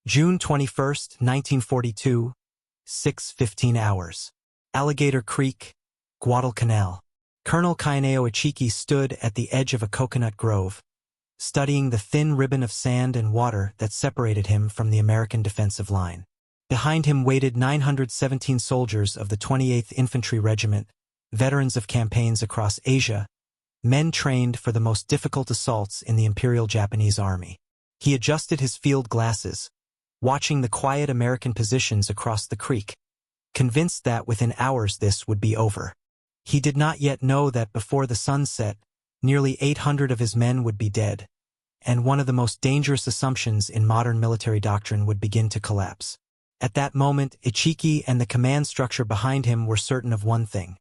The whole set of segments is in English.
June 21, 1942, 6:15 hours. Alligator Creek, Guadalcanal. Colonel Ichiki stood at the edge of a coconut grove, studying the thin ribbon of sand and water that separated him from the American defensive line. Behind him waited 917 soldiers of the 28th Infantry Regiment, veterans of campaigns across Asia, men trained for the most difficult assaults in the Imperial Japanese Army. He adjusted his field glasses, watching the quiet American positions across the creek, convinced that within hours this would be over. He did not yet know that before the sun set, nearly 800 of his men would be dead, and one of the most dangerous assumptions in modern military doctrine would begin to collapse. At that moment, Ichiki and the command structure behind him were certain of one thing.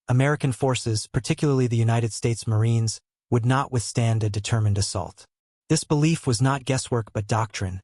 American forces, particularly the United States Marines, would not withstand a determined assault. This belief was not guesswork but doctrine,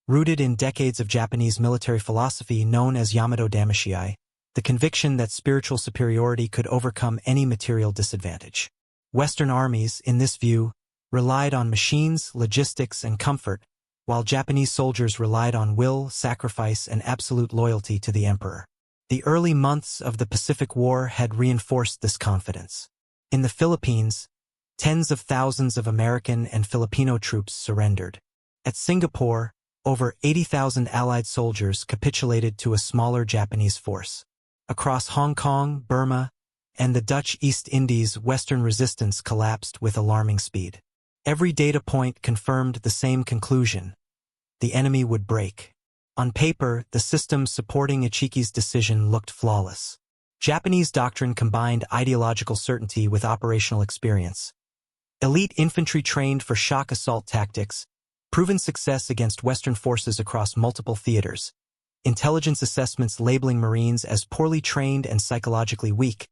rooted in decades of Japanese military philosophy known as Yamato Damashii, the conviction that spiritual superiority could overcome any material disadvantage. Western armies, in this view, relied on machines, logistics, and comfort, while Japanese soldiers relied on will, sacrifice, and absolute loyalty to the emperor. The early months of the Pacific War had reinforced this confidence. In the Philippines, tens of thousands of American and Filipino troops surrendered. At Singapore, over 80,000 Allied soldiers capitulated to a smaller Japanese force. Across Hong Kong, Burma, and the Dutch East Indies, Western resistance collapsed with alarming speed. Every data point confirmed the same conclusion: the enemy would break. On paper, the system supporting Ichiki's decision looked flawless. Japanese doctrine combined ideological certainty with operational experience. Elite infantry trained for shock assault tactics, proven success against Western forces across multiple theaters, intelligence assessments labeling Marines as poorly trained and psychologically weak,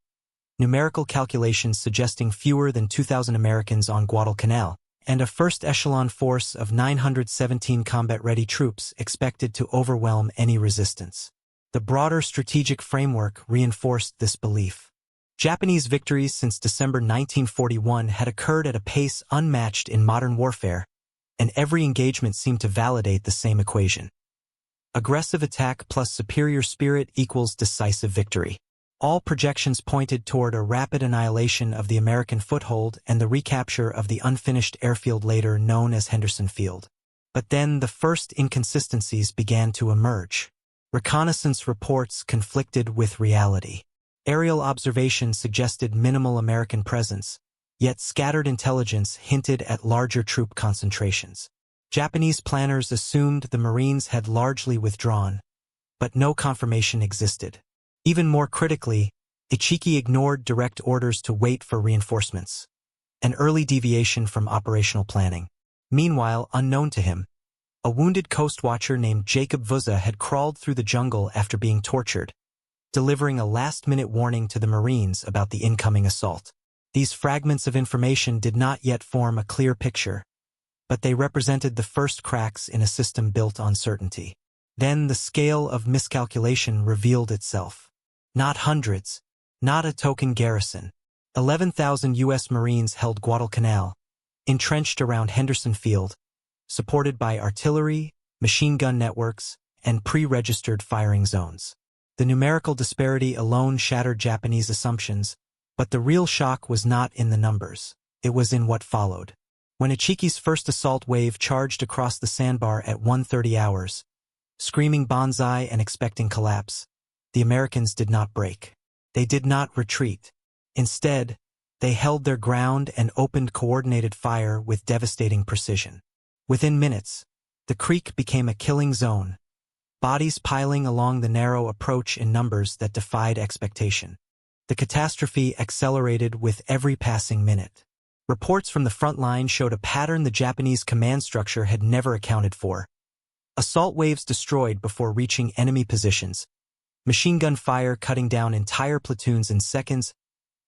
numerical calculations suggesting fewer than 2,000 Americans on Guadalcanal, and a first-echelon force of 917 combat-ready troops expected to overwhelm any resistance. The broader strategic framework reinforced this belief. Japanese victories since December 1941 had occurred at a pace unmatched in modern warfare, and every engagement seemed to validate the same equation. Aggressive attack plus superior spirit equals decisive victory. All projections pointed toward a rapid annihilation of the American foothold and the recapture of the unfinished airfield later known as Henderson Field. But then the first inconsistencies began to emerge. Reconnaissance reports conflicted with reality. Aerial observations suggested minimal American presence, yet scattered intelligence hinted at larger troop concentrations. Japanese planners assumed the Marines had largely withdrawn, but no confirmation existed. Even more critically, Ichiki ignored direct orders to wait for reinforcements, an early deviation from operational planning. Meanwhile, unknown to him, a wounded coast watcher named Jacob Vuza had crawled through the jungle after being tortured, delivering a last-minute warning to the Marines about the incoming assault. These fragments of information did not yet form a clear picture, but they represented the first cracks in a system built on certainty. Then the scale of miscalculation revealed itself. Not hundreds, not a token garrison. 11,000 U.S. Marines held Guadalcanal, entrenched around Henderson Field, supported by artillery, machine gun networks, and pre-registered firing zones. The numerical disparity alone shattered Japanese assumptions, but the real shock was not in the numbers. It was in what followed. When Ichiki's first assault wave charged across the sandbar at 1:30 hours, screaming banzai and expecting collapse, the Americans did not break. They did not retreat. Instead, they held their ground and opened coordinated fire with devastating precision. Within minutes, the creek became a killing zone, bodies piling along the narrow approach in numbers that defied expectation. The catastrophe accelerated with every passing minute. Reports from the front line showed a pattern the Japanese command structure had never accounted for. Assault waves destroyed before reaching enemy positions, machine gun fire cutting down entire platoons in seconds,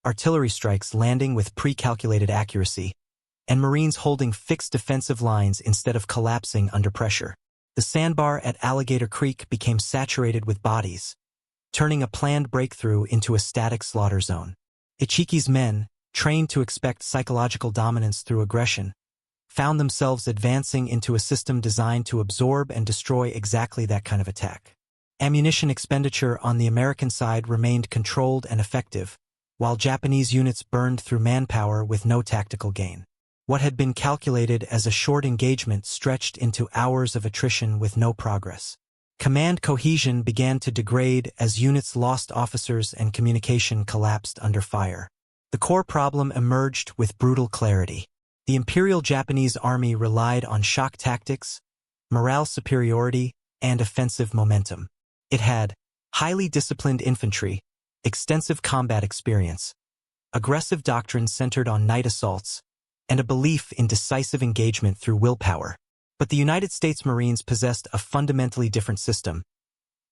artillery strikes landing with pre-calculated accuracy, and Marines holding fixed defensive lines instead of collapsing under pressure. The sandbar at Alligator Creek became saturated with bodies, turning a planned breakthrough into a static slaughter zone. Ichiki's men, trained to expect psychological dominance through aggression, found themselves advancing into a system designed to absorb and destroy exactly that kind of attack. Ammunition expenditure on the American side remained controlled and effective, while Japanese units burned through manpower with no tactical gain. What had been calculated as a short engagement stretched into hours of attrition with no progress. Command cohesion began to degrade as units lost officers and communication collapsed under fire. The core problem emerged with brutal clarity. The Imperial Japanese Army relied on shock tactics, morale superiority, and offensive momentum. It had highly disciplined infantry, extensive combat experience, aggressive doctrines centered on night assaults, and a belief in decisive engagement through willpower. But the United States Marines possessed a fundamentally different system.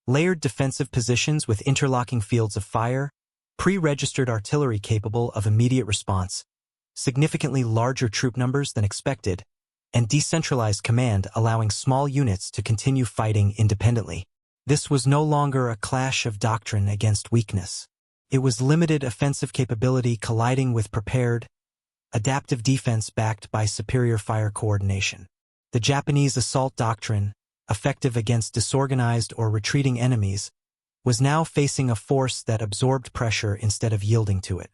Layered defensive positions with interlocking fields of fire, pre-registered artillery capable of immediate response, significantly larger troop numbers than expected, and decentralized command allowing small units to continue fighting independently. This was no longer a clash of doctrine against weakness. It was limited offensive capability colliding with prepared, adaptive defense backed by superior fire coordination. The Japanese assault doctrine, effective against disorganized or retreating enemies, was now facing a force that absorbed pressure instead of yielding to it.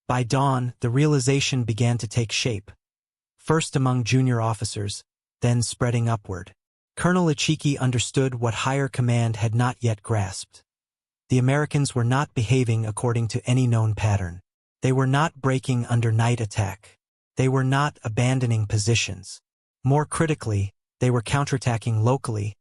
By dawn, the realization began to take shape, first among junior officers, then spreading upward. Colonel Ichiki understood what higher command had not yet grasped. The Americans were not behaving according to any known pattern. They were not breaking under night attack. They were not abandoning positions. More critically, they were counterattacking locally,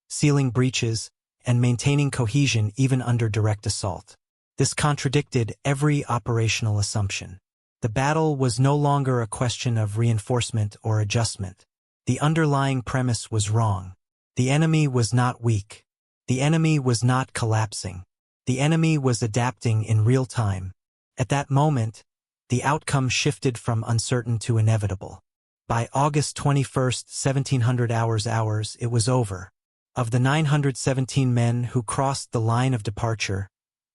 sealing breaches, and maintaining cohesion even under direct assault. This contradicted every operational assumption. The battle was no longer a question of reinforcement or adjustment. The underlying premise was wrong. The enemy was not weak. The enemy was not collapsing. The enemy was adapting in real time. At that moment, the outcome shifted from uncertain to inevitable. By August 21, 1700 hours, it was over. Of the 917 men who crossed the line of departure,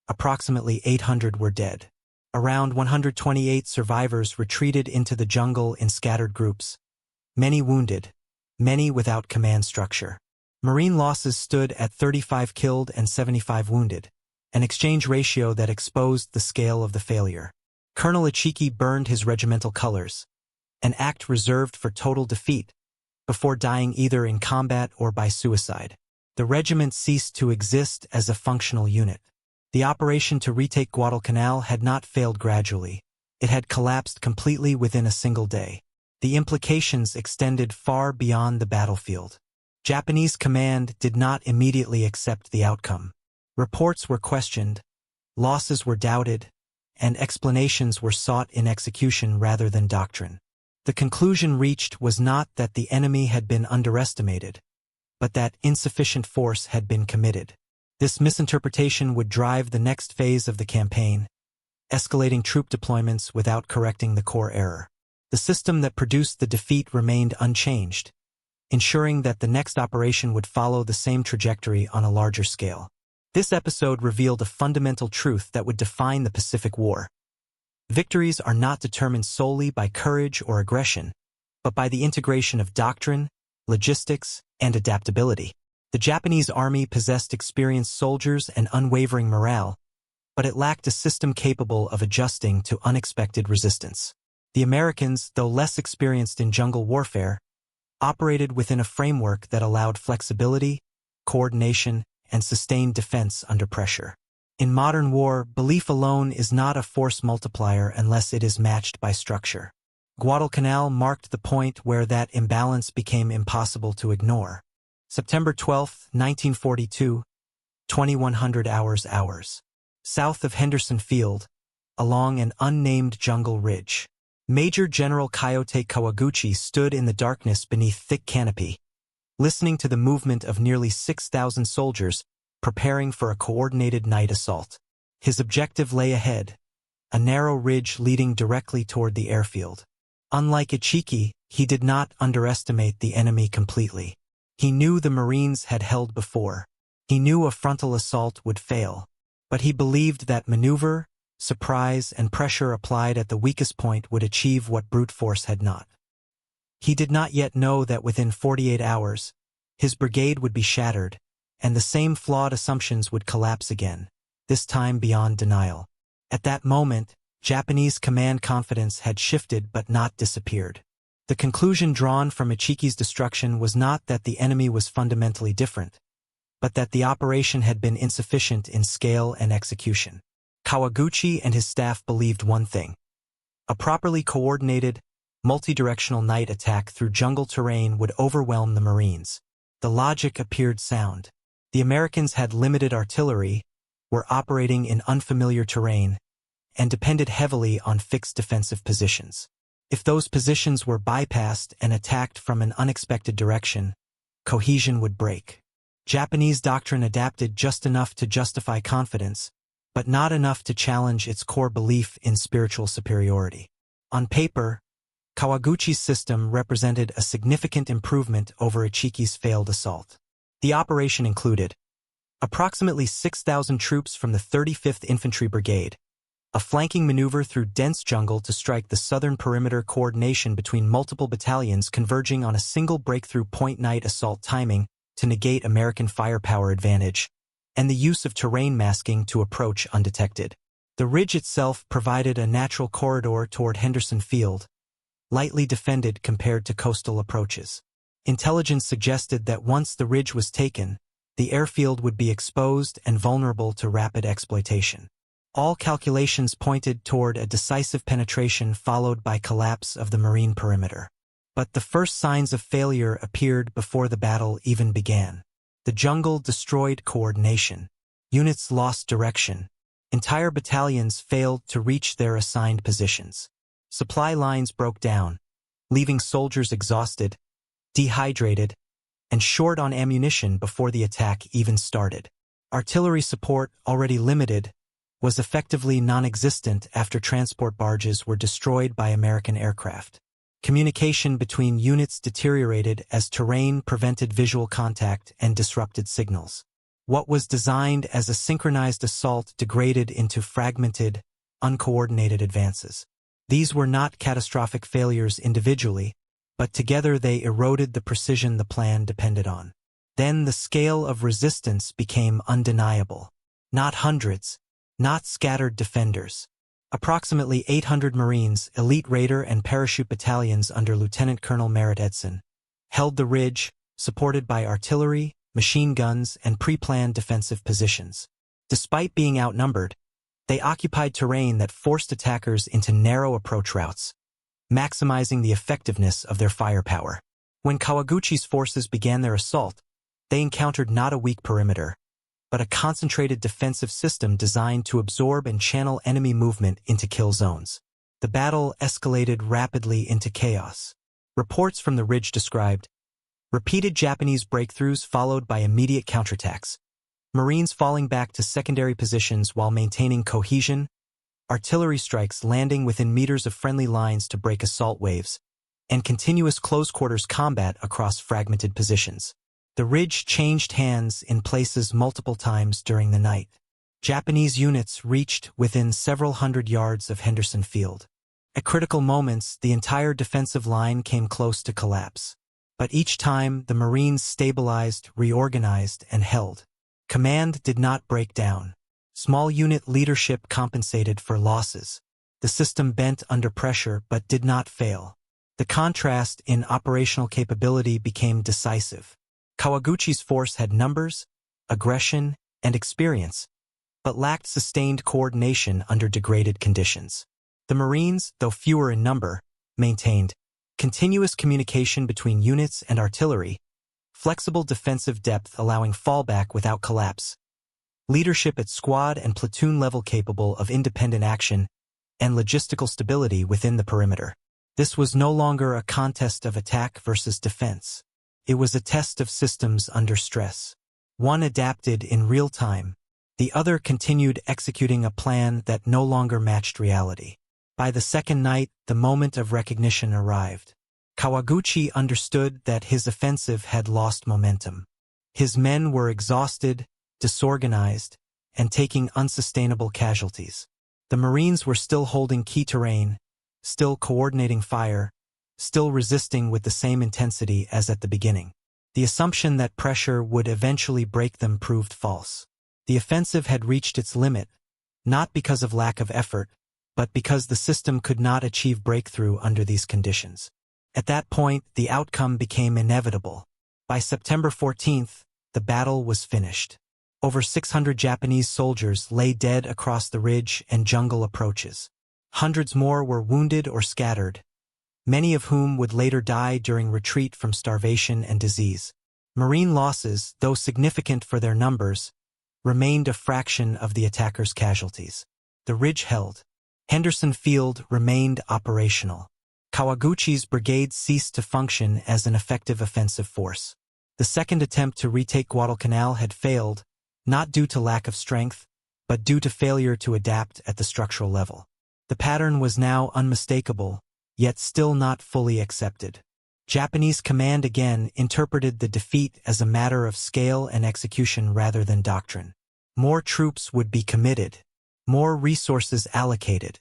approximately 800 were dead. Around 128 survivors retreated into the jungle in scattered groups. Many wounded, many without command structure. Marine losses stood at 35 killed and 75 wounded, an exchange ratio that exposed the scale of the failure. Colonel Ichiki burned his regimental colors, an act reserved for total defeat, before dying either in combat or by suicide. The regiment ceased to exist as a functional unit. The operation to retake Guadalcanal had not failed gradually. It had collapsed completely within a single day. The implications extended far beyond the battlefield. Japanese command did not immediately accept the outcome. Reports were questioned, losses were doubted, and explanations were sought in execution rather than doctrine. The conclusion reached was not that the enemy had been underestimated, but that insufficient force had been committed. This misinterpretation would drive the next phase of the campaign, escalating troop deployments without correcting the core error. The system that produced the defeat remained unchanged, ensuring that the next operation would follow the same trajectory on a larger scale. This episode revealed a fundamental truth that would define the Pacific War. Victories are not determined solely by courage or aggression, but by the integration of doctrine, logistics, and adaptability. The Japanese army possessed experienced soldiers and unwavering morale, but it lacked a system capable of adjusting to unexpected resistance. The Americans, though less experienced in jungle warfare, operated within a framework that allowed flexibility, coordination, and sustained defense under pressure. In modern war, belief alone is not a force multiplier unless it is matched by structure. Guadalcanal marked the point where that imbalance became impossible to ignore. September 12, 1942, 2100 hours. South of Henderson Field, along an unnamed jungle ridge. Major General Kyoto Kawaguchi stood in the darkness beneath thick canopy, listening to the movement of nearly 6,000 soldiers preparing for a coordinated night assault. His objective lay ahead, a narrow ridge leading directly toward the airfield. Unlike Ichiki, he did not underestimate the enemy completely. He knew the Marines had held before. He knew a frontal assault would fail. But he believed that maneuver, surprise, and pressure applied at the weakest point would achieve what brute force had not. He did not yet know that within 48 hours, his brigade would be shattered, and the same flawed assumptions would collapse again, this time beyond denial. At that moment, Japanese command confidence had shifted but not disappeared. The conclusion drawn from Ichiki's destruction was not that the enemy was fundamentally different, but that the operation had been insufficient in scale and execution. Kawaguchi and his staff believed one thing: a properly coordinated, multi-directional night attack through jungle terrain would overwhelm the Marines. The logic appeared sound. The Americans had limited artillery, were operating in unfamiliar terrain, and depended heavily on fixed defensive positions. If those positions were bypassed and attacked from an unexpected direction, cohesion would break. Japanese doctrine adapted just enough to justify confidence, but not enough to challenge its core belief in spiritual superiority. On paper, Kawaguchi's system represented a significant improvement over Ichiki's failed assault. The operation included approximately 6,000 troops from the 35th Infantry Brigade, a flanking maneuver through dense jungle to strike the southern perimeter, coordination between multiple battalions converging on a single breakthrough point, night assault timing to negate American firepower advantage, and the use of terrain masking to approach undetected. The ridge itself provided a natural corridor toward Henderson Field, lightly defended compared to coastal approaches. Intelligence suggested that once the ridge was taken, the airfield would be exposed and vulnerable to rapid exploitation. All calculations pointed toward a decisive penetration followed by collapse of the Marine perimeter. But the first signs of failure appeared before the battle even began. The jungle destroyed coordination. Units lost direction. Entire battalions failed to reach their assigned positions. Supply lines broke down, leaving soldiers exhausted, dehydrated, and short on ammunition before the attack even started. Artillery support, already limited, was effectively non-existent after transport barges were destroyed by American aircraft. Communication between units deteriorated as terrain prevented visual contact and disrupted signals. What was designed as a synchronized assault degraded into fragmented, uncoordinated advances. These were not catastrophic failures individually, but together they eroded the precision the plan depended on. Then the scale of resistance became undeniable. Not hundreds, not scattered defenders. Approximately 800 Marines, elite raider and parachute battalions under Lieutenant Colonel Merritt Edson, held the ridge, supported by artillery, machine guns, and pre-planned defensive positions. Despite being outnumbered, they occupied terrain that forced attackers into narrow approach routes, maximizing the effectiveness of their firepower. When Kawaguchi's forces began their assault, they encountered not a weak perimeter, but a concentrated defensive system designed to absorb and channel enemy movement into kill zones. The battle escalated rapidly into chaos. Reports from the ridge described repeated Japanese breakthroughs followed by immediate counterattacks, Marines falling back to secondary positions while maintaining cohesion, artillery strikes landing within meters of friendly lines to break assault waves, and continuous close-quarters combat across fragmented positions. The ridge changed hands in places multiple times during the night. Japanese units reached within several hundred yards of Henderson Field. At critical moments, the entire defensive line came close to collapse. But each time, the Marines stabilized, reorganized, and held. Command did not break down. Small unit leadership compensated for losses. The system bent under pressure but did not fail. The contrast in operational capability became decisive. Kawaguchi's force had numbers, aggression, and experience, but lacked sustained coordination under degraded conditions. The Marines, though fewer in number, maintained continuous communication between units and artillery, flexible defensive depth allowing fallback without collapse, leadership at squad and platoon level capable of independent action, and logistical stability within the perimeter. This was no longer a contest of attack versus defense. It was a test of systems under stress. One adapted in real time. The other continued executing a plan that no longer matched reality. By the second night, the moment of recognition arrived. Kawaguchi understood that his offensive had lost momentum. His men were exhausted, disorganized, and taking unsustainable casualties. The Marines were still holding key terrain, still coordinating fire, still resisting with the same intensity as at the beginning. The assumption that pressure would eventually break them proved false. The offensive had reached its limit, not because of lack of effort, but because the system could not achieve breakthrough under these conditions. At that point, the outcome became inevitable. By September 14th, the battle was finished. Over 600 Japanese soldiers lay dead across the ridge and jungle approaches. Hundreds more were wounded or scattered, many of whom would later die during retreat from starvation and disease. Marine losses, though significant for their numbers, remained a fraction of the attackers' casualties. The ridge held. Henderson Field remained operational. Kawaguchi's brigade ceased to function as an effective offensive force. The second attempt to retake Guadalcanal had failed, not due to lack of strength, but due to failure to adapt at the structural level. The pattern was now unmistakable, yet still not fully accepted. Japanese command again interpreted the defeat as a matter of scale and execution rather than doctrine. More troops would be committed, more resources allocated.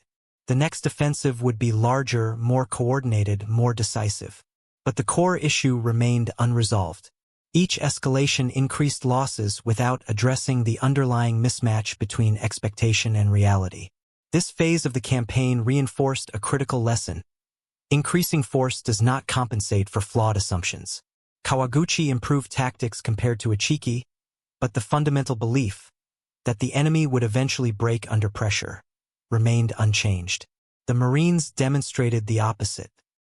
The next offensive would be larger, more coordinated, more decisive. But the core issue remained unresolved. Each escalation increased losses without addressing the underlying mismatch between expectation and reality. This phase of the campaign reinforced a critical lesson. Increasing force does not compensate for flawed assumptions. Kawaguchi improved tactics compared to Ichiki, but the fundamental belief that the enemy would eventually break under pressure remained unchanged. The Marines demonstrated the opposite.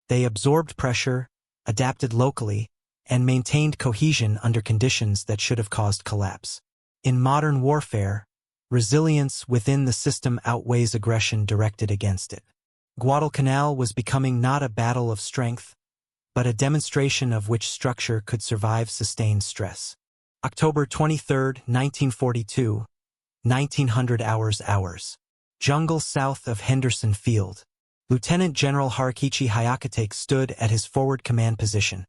They absorbed pressure, adapted locally, and maintained cohesion under conditions that should have caused collapse. In modern warfare, resilience within the system outweighs aggression directed against it. Guadalcanal was becoming not a battle of strength, but a demonstration of which structure could survive sustained stress. October 23, 1942, 1900 hours. Jungle south of Henderson Field. Lieutenant General Hirokichi Hyakutake stood at his forward command position,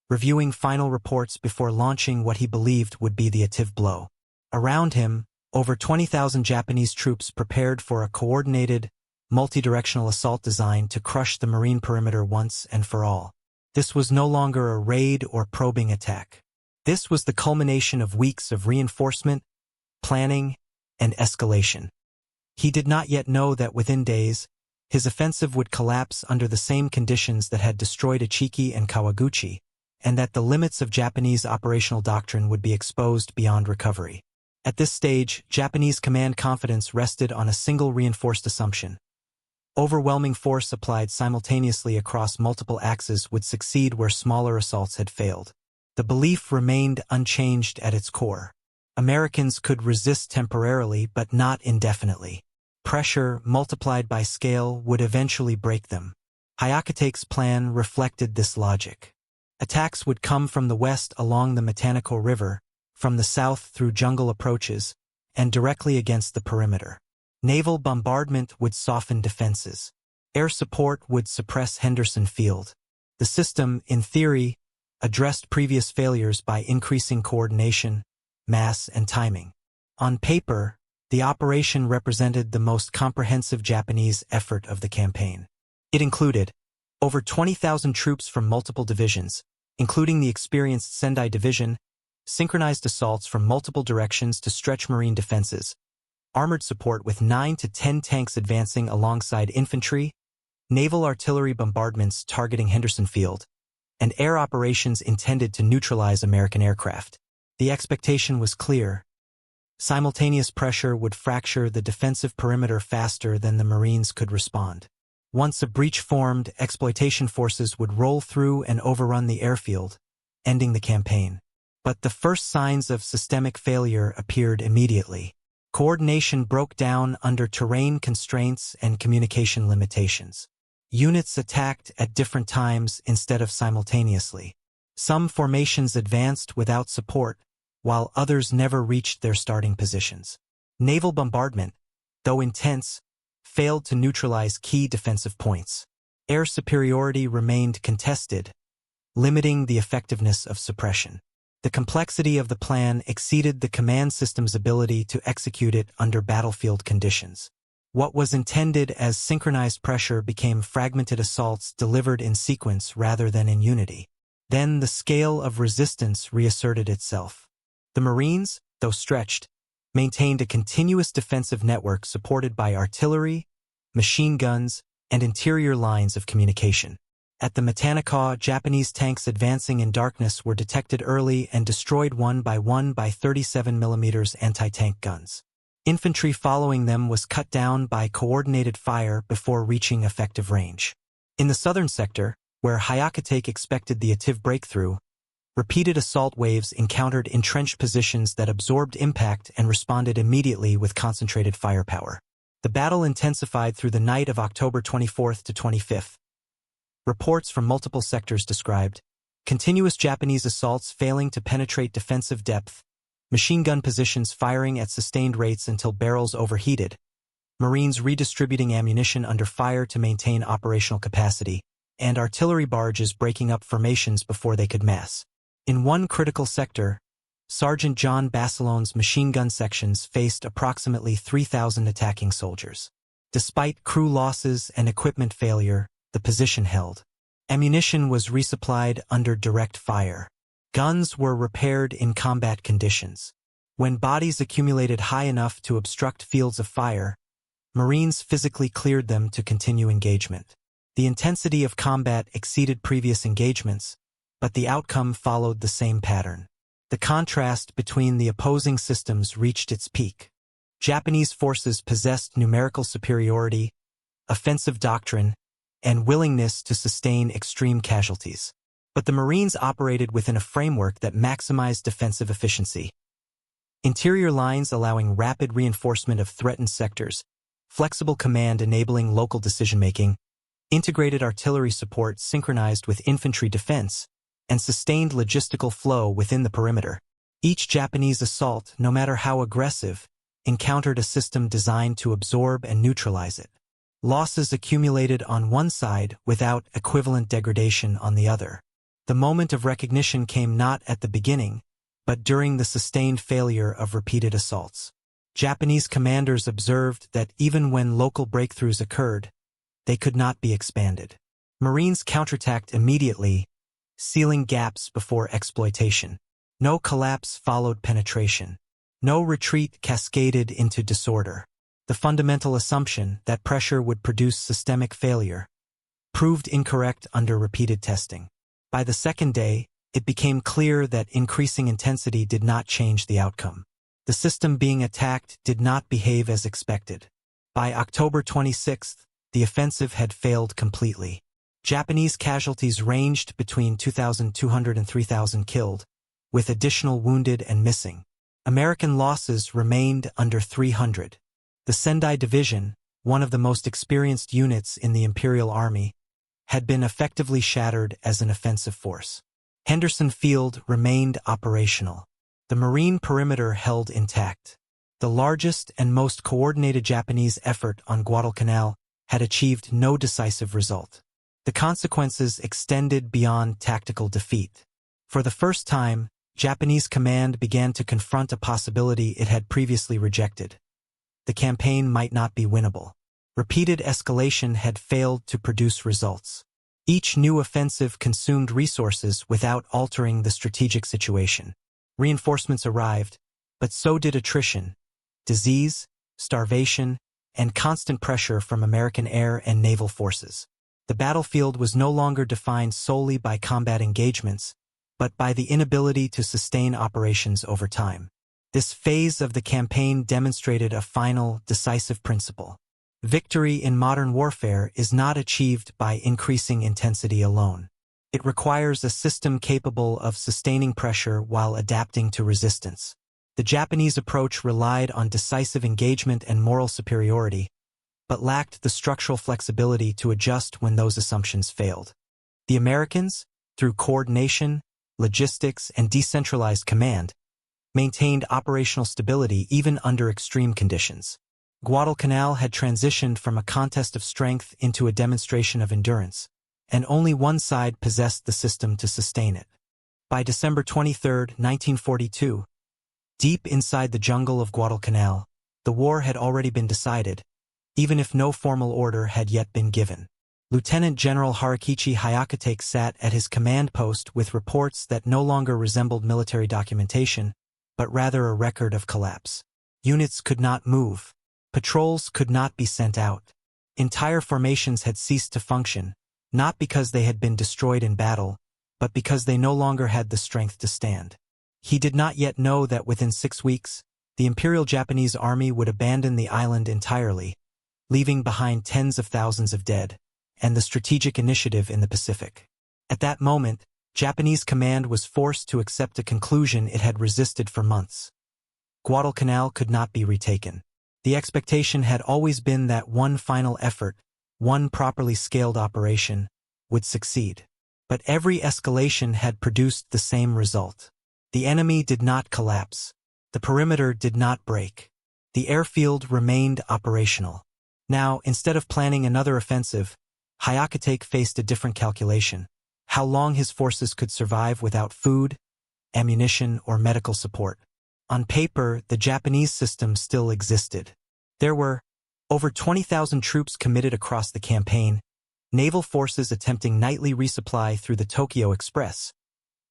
reviewing final reports before launching what he believed would be the active blow. Around him, over 20,000 Japanese troops prepared for a coordinated, multi-directional assault designed to crush the marine perimeter once and for all. This was no longer a raid or probing attack. This was the culmination of weeks of reinforcement, planning, and escalation. He did not yet know that within days, his offensive would collapse under the same conditions that had destroyed Ichiki and Kawaguchi, and that the limits of Japanese operational doctrine would be exposed beyond recovery. At this stage, Japanese command confidence rested on a single reinforced assumption. Overwhelming force applied simultaneously across multiple axes would succeed where smaller assaults had failed. The belief remained unchanged at its core. Americans could resist temporarily but not indefinitely. Pressure, multiplied by scale, would eventually break them. Hyakutake's plan reflected this logic. Attacks would come from the west along the Tenaru River, from the south through jungle approaches, and directly against the perimeter. Naval bombardment would soften defenses. Air support would suppress Henderson Field. The system, in theory, addressed previous failures by increasing coordination, mass, and timing. On paper, the operation represented the most comprehensive Japanese effort of the campaign. It included over 20,000 troops from multiple divisions, including the experienced Sendai Division, synchronized assaults from multiple directions to stretch marine defenses, armored support with 9 to 10 tanks advancing alongside infantry, naval artillery bombardments targeting Henderson Field, and air operations intended to neutralize American aircraft. The expectation was clear. Simultaneous pressure would fracture the defensive perimeter faster than the Marines could respond. Once a breach formed, exploitation forces would roll through and overrun the airfield, ending the campaign. But the first signs of systemic failure appeared immediately. Coordination broke down under terrain constraints and communication limitations. Units attacked at different times instead of simultaneously. Some formations advanced without support, while others never reached their starting positions. Naval bombardment, though intense, failed to neutralize key defensive points. Air superiority remained contested, limiting the effectiveness of suppression. The complexity of the plan exceeded the command system's ability to execute it under battlefield conditions. What was intended as synchronized pressure became fragmented assaults delivered in sequence rather than in unity. Then the scale of resistance reasserted itself. The Marines, though stretched, maintained a continuous defensive network supported by artillery, machine guns, and interior lines of communication. At the Matanacaw, Japanese tanks advancing in darkness were detected early and destroyed one by 37mm anti-tank guns. Infantry following them was cut down by coordinated fire before reaching effective range. In the southern sector, where Hyakutake expected the Ativ breakthrough, repeated assault waves encountered entrenched positions that absorbed impact and responded immediately with concentrated firepower. The battle intensified through the night of October 24th to 25th. Reports from multiple sectors described continuous Japanese assaults failing to penetrate defensive depth, machine gun positions firing at sustained rates until barrels overheated, Marines redistributing ammunition under fire to maintain operational capacity, and artillery barges breaking up formations before they could mass. In one critical sector, Sergeant John Bassilone's machine gun sections faced approximately 3,000 attacking soldiers. Despite crew losses and equipment failure, the position held. Ammunition was resupplied under direct fire. Guns were repaired in combat conditions. When bodies accumulated high enough to obstruct fields of fire, Marines physically cleared them to continue engagement. The intensity of combat exceeded previous engagements, but the outcome followed the same pattern. The contrast between the opposing systems reached its peak. Japanese forces possessed numerical superiority, offensive doctrine, and willingness to sustain extreme casualties. But the Marines operated within a framework that maximized defensive efficiency. Interior lines allowing rapid reinforcement of threatened sectors, flexible command enabling local decision-making, integrated artillery support synchronized with infantry defense, and sustained logistical flow within the perimeter. Each Japanese assault, no matter how aggressive, encountered a system designed to absorb and neutralize it. Losses accumulated on one side without equivalent degradation on the other. The moment of recognition came not at the beginning, but during the sustained failure of repeated assaults. Japanese commanders observed that even when local breakthroughs occurred, they could not be expanded. Marines counterattacked immediately, sealing gaps before exploitation. No collapse followed penetration. No retreat cascaded into disorder. The fundamental assumption that pressure would produce systemic failure proved incorrect under repeated testing. By the second day, it became clear that increasing intensity did not change the outcome. The system being attacked did not behave as expected. By October 26th, the offensive had failed completely. Japanese casualties ranged between 2,200 and 3,000 killed, with additional wounded and missing. American losses remained under 300. The Sendai Division, one of the most experienced units in the Imperial Army, had been effectively shattered as an offensive force. Henderson Field remained operational. The Marine perimeter held intact. The largest and most coordinated Japanese effort on Guadalcanal had achieved no decisive result. The consequences extended beyond tactical defeat. For the first time, Japanese command began to confront a possibility it had previously rejected. The campaign might not be winnable. Repeated escalation had failed to produce results. Each new offensive consumed resources without altering the strategic situation. Reinforcements arrived, but so did attrition, disease, starvation, and constant pressure from American air and naval forces. The battlefield was no longer defined solely by combat engagements, but by the inability to sustain operations over time. This phase of the campaign demonstrated a final, decisive principle. Victory in modern warfare is not achieved by increasing intensity alone. It requires a system capable of sustaining pressure while adapting to resistance. The Japanese approach relied on decisive engagement and moral superiority, but lacked the structural flexibility to adjust when those assumptions failed. The Americans, through coordination, logistics, and decentralized command, maintained operational stability even under extreme conditions. Guadalcanal had transitioned from a contest of strength into a demonstration of endurance, and only one side possessed the system to sustain it. By December 23, 1942, deep inside the jungle of Guadalcanal, the war had already been decided, even if no formal order had yet been given. Lieutenant General Harakichi Hyakutake sat at his command post with reports that no longer resembled military documentation, but rather a record of collapse. Units could not move. Patrols could not be sent out. Entire formations had ceased to function, not because they had been destroyed in battle, but because they no longer had the strength to stand. He did not yet know that within 6 weeks, the Imperial Japanese Army would abandon the island entirely, leaving behind tens of thousands of dead, and the strategic initiative in the Pacific. At that moment, Japanese command was forced to accept a conclusion it had resisted for months. Guadalcanal could not be retaken. The expectation had always been that one final effort, one properly scaled operation, would succeed. But every escalation had produced the same result. The enemy did not collapse. The perimeter did not break. The airfield remained operational. Now, instead of planning another offensive, Hyakutake faced a different calculation: how long his forces could survive without food, ammunition, or medical support. On paper, the Japanese system still existed. There were over 20,000 troops committed across the campaign, naval forces attempting nightly resupply through the Tokyo Express,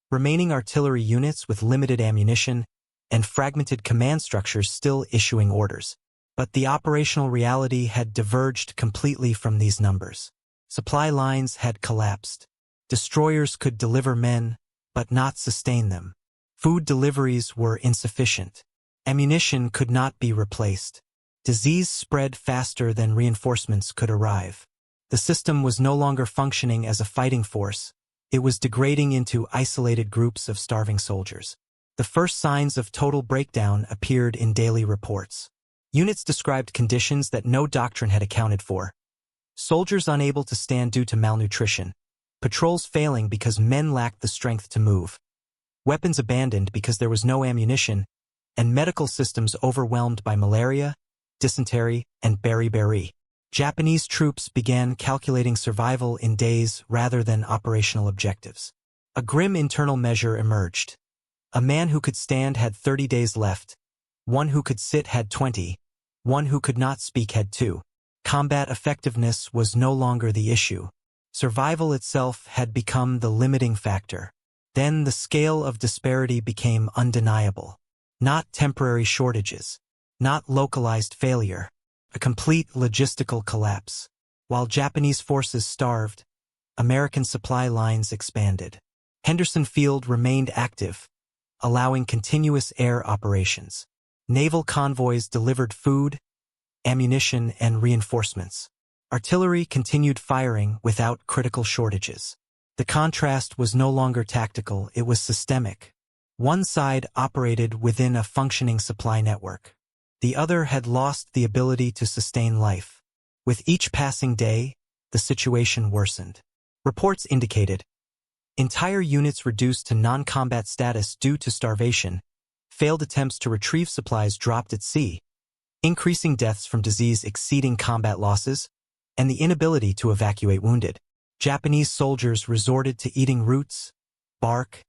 remaining artillery units with limited ammunition, and fragmented command structures still issuing orders. But the operational reality had diverged completely from these numbers. Supply lines had collapsed. Destroyers could deliver men, but not sustain them. Food deliveries were insufficient. Ammunition could not be replaced. Disease spread faster than reinforcements could arrive. The system was no longer functioning as a fighting force. It was degrading into isolated groups of starving soldiers. The first signs of total breakdown appeared in daily reports. Units described conditions that no doctrine had accounted for. Soldiers unable to stand due to malnutrition. Patrols failing because men lacked the strength to move. Weapons abandoned because there was no ammunition, and medical systems overwhelmed by malaria, dysentery, and beriberi. Japanese troops began calculating survival in days rather than operational objectives. A grim internal measure emerged. A man who could stand had 30 days left. One who could sit had 20. One who could not speak had 2. Combat effectiveness was no longer the issue. Survival itself had become the limiting factor. Then the scale of disparity became undeniable. Not temporary shortages. Not localized failure. A complete logistical collapse. While Japanese forces starved, American supply lines expanded. Henderson Field remained active, allowing continuous air operations. Naval convoys delivered food, ammunition, and reinforcements. Artillery continued firing without critical shortages. The contrast was no longer tactical, it was systemic. One side operated within a functioning supply network. The other had lost the ability to sustain life. With each passing day, the situation worsened. Reports indicated entire units reduced to non-combat status due to starvation, failed attempts to retrieve supplies dropped at sea, increasing deaths from disease exceeding combat losses, and the inability to evacuate wounded. Japanese soldiers resorted to eating roots, bark,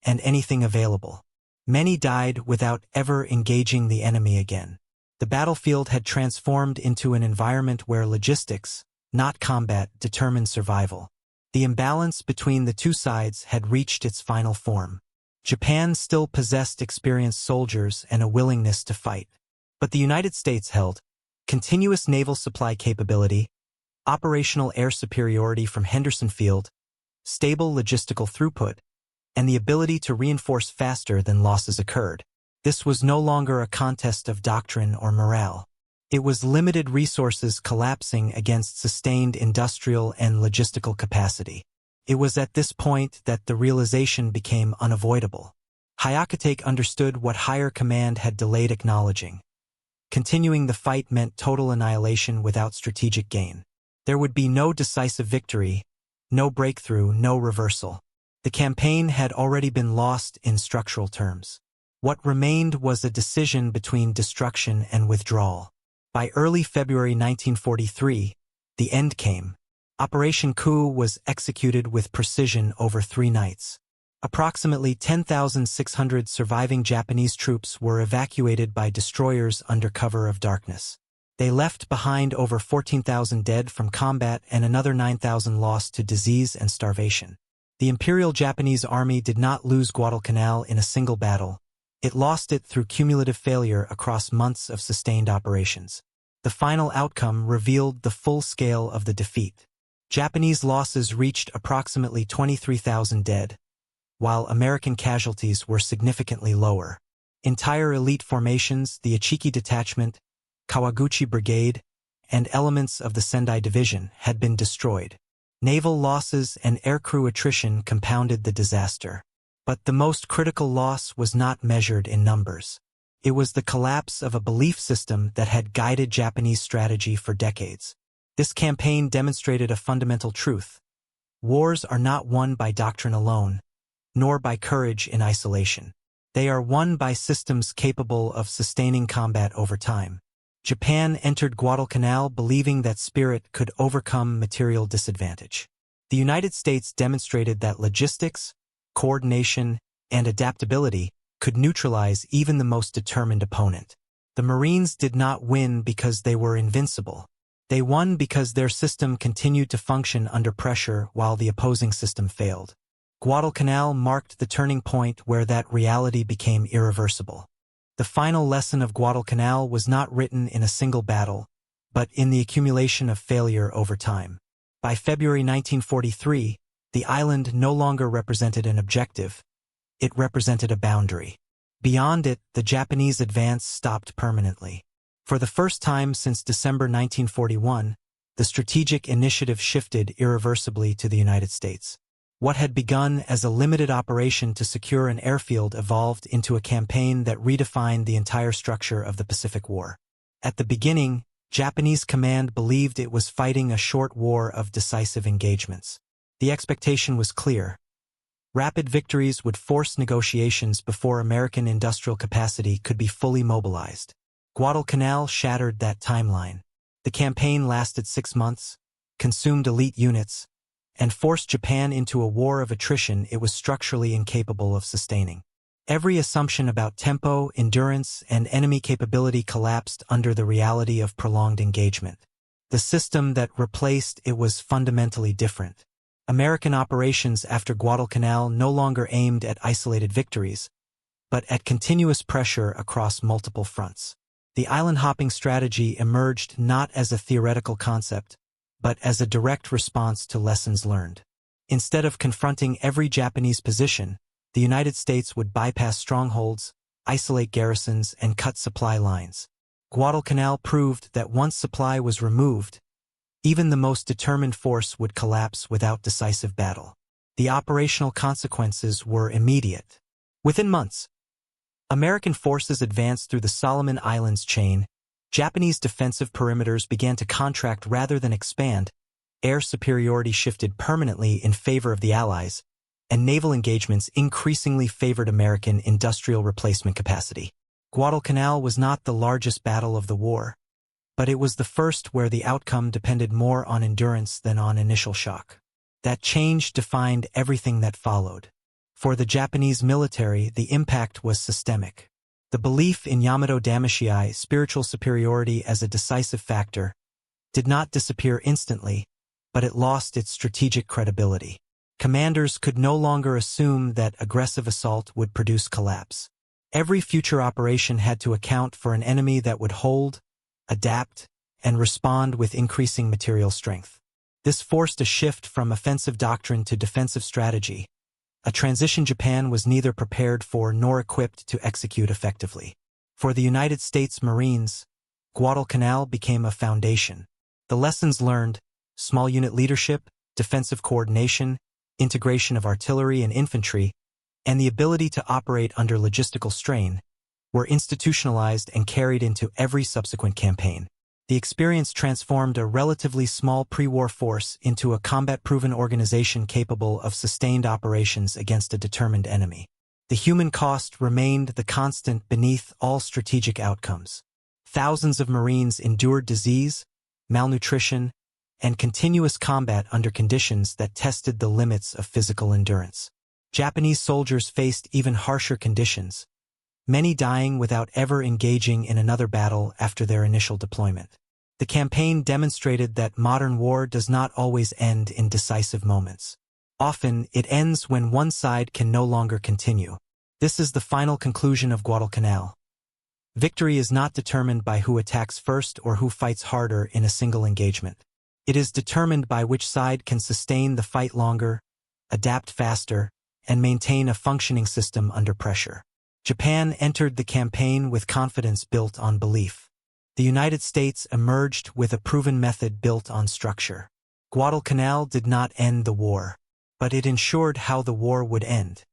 and anything available. Many died without ever engaging the enemy again. The battlefield had transformed into an environment where logistics, not combat, determined survival. The imbalance between the two sides had reached its final form. Japan still possessed experienced soldiers and a willingness to fight. But the United States held continuous naval supply capability, operational air superiority from Henderson Field, stable logistical throughput, and the ability to reinforce faster than losses occurred. This was no longer a contest of doctrine or morale. It was limited resources collapsing against sustained industrial and logistical capacity. It was at this point that the realization became unavoidable. Hyakutake understood what higher command had delayed acknowledging. Continuing the fight meant total annihilation without strategic gain. There would be no decisive victory, no breakthrough, no reversal. The campaign had already been lost in structural terms. What remained was a decision between destruction and withdrawal. By early February 1943, the end came. Operation Coup was executed with precision over 3 nights. Approximately 10,600 surviving Japanese troops were evacuated by destroyers under cover of darkness. They left behind over 14,000 dead from combat and another 9,000 lost to disease and starvation. The Imperial Japanese Army did not lose Guadalcanal in a single battle. It lost it through cumulative failure across months of sustained operations. The final outcome revealed the full scale of the defeat. Japanese losses reached approximately 23,000 dead, while American casualties were significantly lower. Entire elite formations, the Ichiki detachment, Kawaguchi Brigade, and elements of the Sendai Division had been destroyed. Naval losses and aircrew attrition compounded the disaster. But the most critical loss was not measured in numbers. It was the collapse of a belief system that had guided Japanese strategy for decades. This campaign demonstrated a fundamental truth. Wars are not won by doctrine alone, nor by courage in isolation. They are won by systems capable of sustaining combat over time. Japan entered Guadalcanal believing that spirit could overcome material disadvantage. The United States demonstrated that logistics, coordination, and adaptability could neutralize even the most determined opponent. The Marines did not win because they were invincible. They won because their system continued to function under pressure while the opposing system failed. Guadalcanal marked the turning point where that reality became irreversible. The final lesson of Guadalcanal was not written in a single battle, but in the accumulation of failure over time. By February 1943, the island no longer represented an objective. It represented a boundary. Beyond it, the Japanese advance stopped permanently. For the first time since December 1941, the strategic initiative shifted irreversibly to the United States. What had begun as a limited operation to secure an airfield evolved into a campaign that redefined the entire structure of the Pacific War. At the beginning, Japanese command believed it was fighting a short war of decisive engagements. The expectation was clear. Rapid victories would force negotiations before American industrial capacity could be fully mobilized. Guadalcanal shattered that timeline. The campaign lasted 6 months, consumed elite units, and forced Japan into a war of attrition it was structurally incapable of sustaining. Every assumption about tempo, endurance, and enemy capability collapsed under the reality of prolonged engagement. The system that replaced it was fundamentally different. American operations after Guadalcanal no longer aimed at isolated victories, but at continuous pressure across multiple fronts. The island-hopping strategy emerged not as a theoretical concept, but as a direct response to lessons learned. Instead of confronting every Japanese position, the United States would bypass strongholds, isolate garrisons, and cut supply lines. Guadalcanal proved that once supply was removed, even the most determined force would collapse without decisive battle. The operational consequences were immediate. Within months, American forces advanced through the Solomon Islands chain. Japanese defensive perimeters began to contract rather than expand, air superiority shifted permanently in favor of the Allies, and naval engagements increasingly favored American industrial replacement capacity. Guadalcanal was not the largest battle of the war, but it was the first where the outcome depended more on endurance than on initial shock. That change defined everything that followed. For the Japanese military, the impact was systemic. The belief in Yamato Damashii, spiritual superiority as a decisive factor, did not disappear instantly, but it lost its strategic credibility. Commanders could no longer assume that aggressive assault would produce collapse. Every future operation had to account for an enemy that would hold, adapt, and respond with increasing material strength. This forced a shift from offensive doctrine to defensive strategy, a transition Japan was neither prepared for nor equipped to execute effectively. For the United States Marines, Guadalcanal became a foundation. The lessons learned, small unit leadership, defensive coordination, integration of artillery and infantry, and the ability to operate under logistical strain, were institutionalized and carried into every subsequent campaign. The experience transformed a relatively small pre-war force into a combat-proven organization capable of sustained operations against a determined enemy. The human cost remained the constant beneath all strategic outcomes. Thousands of Marines endured disease, malnutrition, and continuous combat under conditions that tested the limits of physical endurance. Japanese soldiers faced even harsher conditions, many dying without ever engaging in another battle after their initial deployment. The campaign demonstrated that modern war does not always end in decisive moments. Often, it ends when one side can no longer continue. This is the final conclusion of Guadalcanal. Victory is not determined by who attacks first or who fights harder in a single engagement. It is determined by which side can sustain the fight longer, adapt faster, and maintain a functioning system under pressure. Japan entered the campaign with confidence built on belief. The United States emerged with a proven method built on structure. Guadalcanal did not end the war, but it ensured how the war would end.